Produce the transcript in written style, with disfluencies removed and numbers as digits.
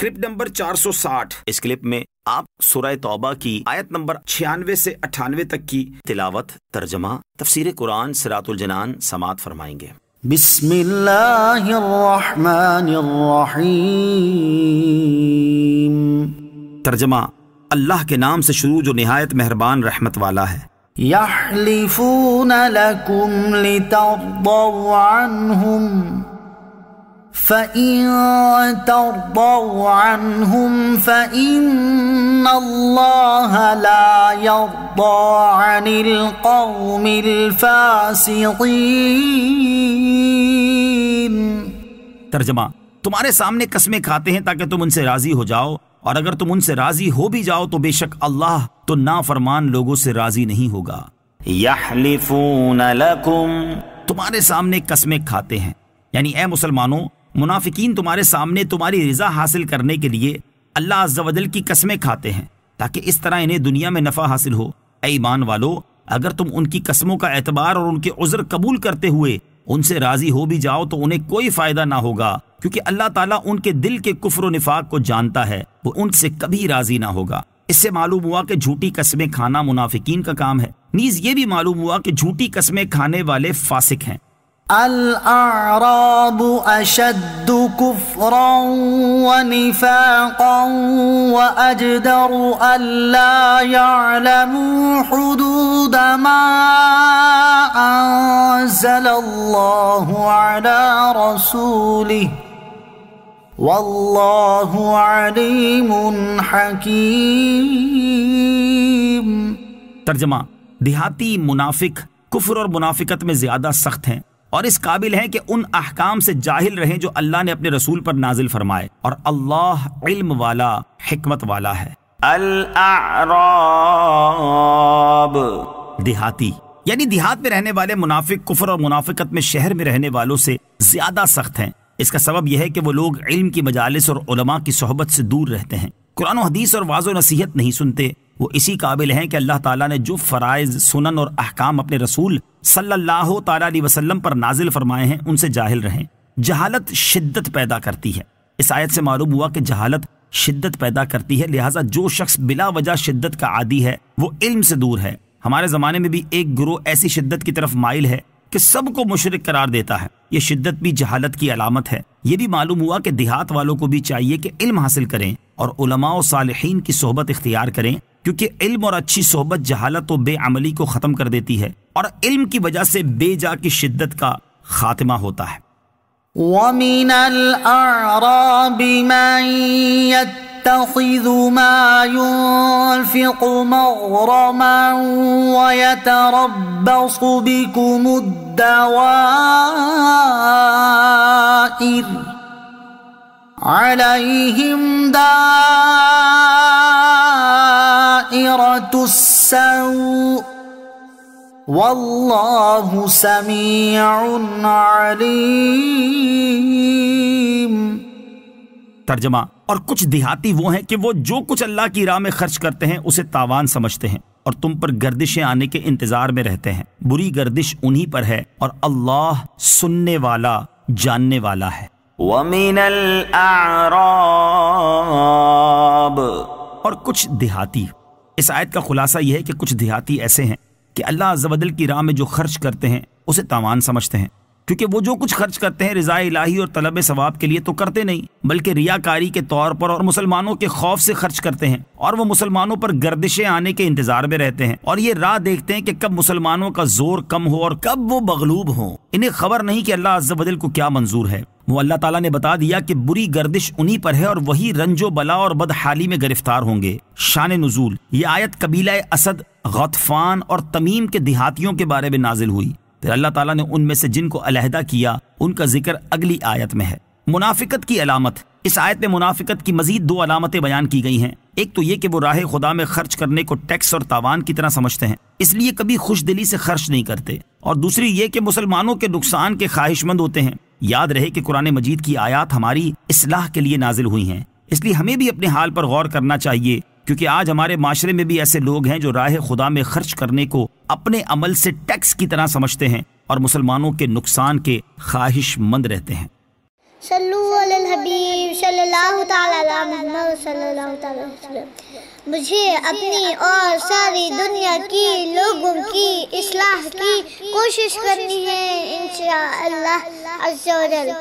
Clip number 460۔ اس clip میں آپ سورہ توبہ کی آیت نمبر 96 سے 98 تک کی تلاوت، ترجمہ، تفسیر قرآن صراط الجنان سماعت فرمائیں گے۔ بسم اللہ الرحمن الرحیم۔ ترجمہ، اللہ کے نام سے شروع جو نہایت مہربان رحمت والا ہے۔ یحلفون لکم لترضوا عنہم فَإِن تَرْضَوْا عَنْهُمْ فَإِنَّ اللَّهَ لَا يَرْضَى عَنِ الْقَوْمِ الْفَاسِقِينَ۔ ترجمہ، تمہارے سامنے قسمیں کھاتے ہیں تاکہ تم ان سے راضی ہو جاؤ، اور اگر تم ان سے راضی ہو بھی جاؤ تو بے شک اللہ تو نافرمان لوگوں سے راضی نہیں ہوگا۔ یحلفون لکم، تمہارے سامنے قسمیں کھاتے ہیں، یعنی اے مسلمانوں، منافقین تمہارے سامنے تمہاری رضا حاصل کرنے کے لیے اللہ عز و جل کی قسمیں کھاتے ہیں تاکہ اس طرح انہیں دنیا میں نفع حاصل ہو۔ اے ایمان والو، اگر تم ان کی قسموں کا اعتبار اور ان کے عذر قبول کرتے ہوئے ان سے راضی ہو بھی جاؤ تو انہیں کوئی فائدہ نہ ہوگا، کیونکہ اللہ تعالیٰ ان کے دل کے کفر و نفاق کو جانتا ہے، وہ ان سے کبھی راضی نہ ہوگا۔ اس سے معلوم ہوا کہ جھوٹی قسمیں کھانا منافقین کا کام ہے، نیز یہ بھی معلوم ہوا کہ جھوٹی قسمیں کھانے والے فاسق ہیں۔ الأعراب أشد كفرا ونفاقا وأجدر ألا يعلموا حدود ما أنزل الله على رسوله والله عليم حكيم۔ ترجمہ، دیہاتی منافق کفر اور منافقت میں زیادہ سخت ہیں اور اس قابل ہیں کہ ان احکام سے جاہل رہیں جو اللہ نے اپنے رسول پر نازل فرمائے، اور اللہ علم والا، حکمت والا ہے۔ الاعراب، دیہاتی، یعنی دیہات میں رہنے والے منافق کفر اور منافقت میں شہر میں رہنے والوں سے زیادہ سخت ہیں۔ اس کا سبب یہ ہے کہ وہ لوگ علم کی مجالس اور علماء کی صحبت سے دور رہتے ہیں، قرآن و حدیث اور واعظ و نصیحت نہیں سنتے۔ وہ اسی قابل ہیں کہ اللہ تعالیٰ نے جو فرائض، سنن اور احکام اپنے رسول صلی اللہ تعالیٰ علیہ وسلم پر نازل فرمائے ہیں ان سے جاہل رہیں۔ جہالت شدت پیدا کرتی ہے، اس آیت سے معلوم ہوا کہ جہالت شدت پیدا کرتی ہے، لہٰذا جو شخص بلا وجہ شدت کا عادی ہے وہ علم سے دور ہے۔ ہمارے زمانے میں بھی ایک گروہ ایسی شدت کی طرف مائل ہے کہ سب کو مشرک قرار دیتا ہے، یہ شدت بھی جہالت کی علامت ہے۔ یہ بھی معلوم ہوا کہ دیہات والوں کو بھی چاہیے کہ علم حاصل کریں اور علماء و صالحین کی صحبت اختیار کریں، کیونکہ علم اور اچھی صحبت جہالت و بے عملی کو ختم کر دیتی ہے، اور علم کی وجہ سے بے جا کی شدت کا خاتمہ ہوتا ہے۔ وَمِنَ الْأَعْرَابِ مَن يَتَّخِذُ مَا يُنفِقُ مَغْرَمًا وَيَتَرَبَّصُ بِكُمُ الدَّوَائِرَ عَلَيْهِمْ دَائِرَةُ السَّوْءِ وَاللَّهُ سَمِيعٌ عَلِيمٌ۔ ترجمہ، اور کچھ دیہاتی وہ ہیں کہ وہ جو کچھ اللہ کی راہ میں خرچ کرتے ہیں اسے تاوان سمجھتے ہیں اور تم پر گردشیں آنے کے انتظار میں رہتے ہیں۔ بری گردش انہی پر ہے اور اللہ سننے والا، جاننے والا ہے۔ وَمِنَ الْأَعْرَابِ، اور کچھ دیہاتی، اس آیت کا خلاصہ یہ ہے کہ کچھ دیہاتی ایسے ہیں کہ اللہ عز و جل کی راہ میں جو خرچ کرتے ہیں اسے تاوان سمجھتے ہیں، کیونکہ وہ جو کچھ خرچ کرتے ہیں رضا الہی اور طلب ثواب کے لیے تو کرتے نہیں، بلکہ ریاکاری کے طور پر اور مسلمانوں کے خوف سے خرچ کرتے ہیں، اور وہ مسلمانوں پر گردشیں آنے کے انتظار میں رہتے ہیں، اور یہ راہ دیکھتے ہیں کہ کب مسلمانوں کا زور کم ہو اور کب وہ مغلوب ہوں۔ انہیں خبر نہیں کہ اللہ عز و جل کو کیا منظور ہے۔ وہ اللہ تعالیٰ نے بتا دیا کہ بری گردش انہی پر ہے اور وہی رنج و بلا اور بدحالی میں گرفتار ہوں گے۔ شان نزول، یہ آیت قبیلہ اسد، غطفان اور تمیم کے دیہاتیوں کے بارے میں نازل ہوئی۔ پھر اللہ تعالیٰ نے ان میں سے جن کو علیحدہ کیا ان کا ذکر اگلی آیت میں ہے۔ منافقت کی علامت، اس آیت میں منافقت کی مزید دو علامتیں بیان کی گئی ہیں۔ ایک تو یہ کہ وہ راہ خدا میں خرچ کرنے کو ٹیکس اور تاوان کی طرح سمجھتے ہیں، اس لیے کبھی خوش دلی سے خرچ نہیں کرتے، اور دوسری یہ کہ مسلمانوں کے نقصان کے خواہش مند ہوتے ہیں۔ یاد رہے کہ قرآن مجید کی آیات ہماری اصلاح کے لیے نازل ہوئی ہیں، اس لیے ہمیں بھی اپنے حال پر غور کرنا چاہیے، کیونکہ آج ہمارے معاشرے میں بھی ایسے لوگ ہیں جو راہ خدا میں خرچ کرنے کو اپنے عمل سے ٹیکس کی طرح سمجھتے ہیں اور مسلمانوں کے نقصان کے خواہش مند رہتے ہیں۔ صلو علی الحبیب صلی اللہ تعالی علیہ صلی اللہ تعالی وسلم. مجھے اپنی اور ساری دنیا کی لوگوں کی اصلاح کی کوشش کرنی ہے انشاءاللہ عز و جل.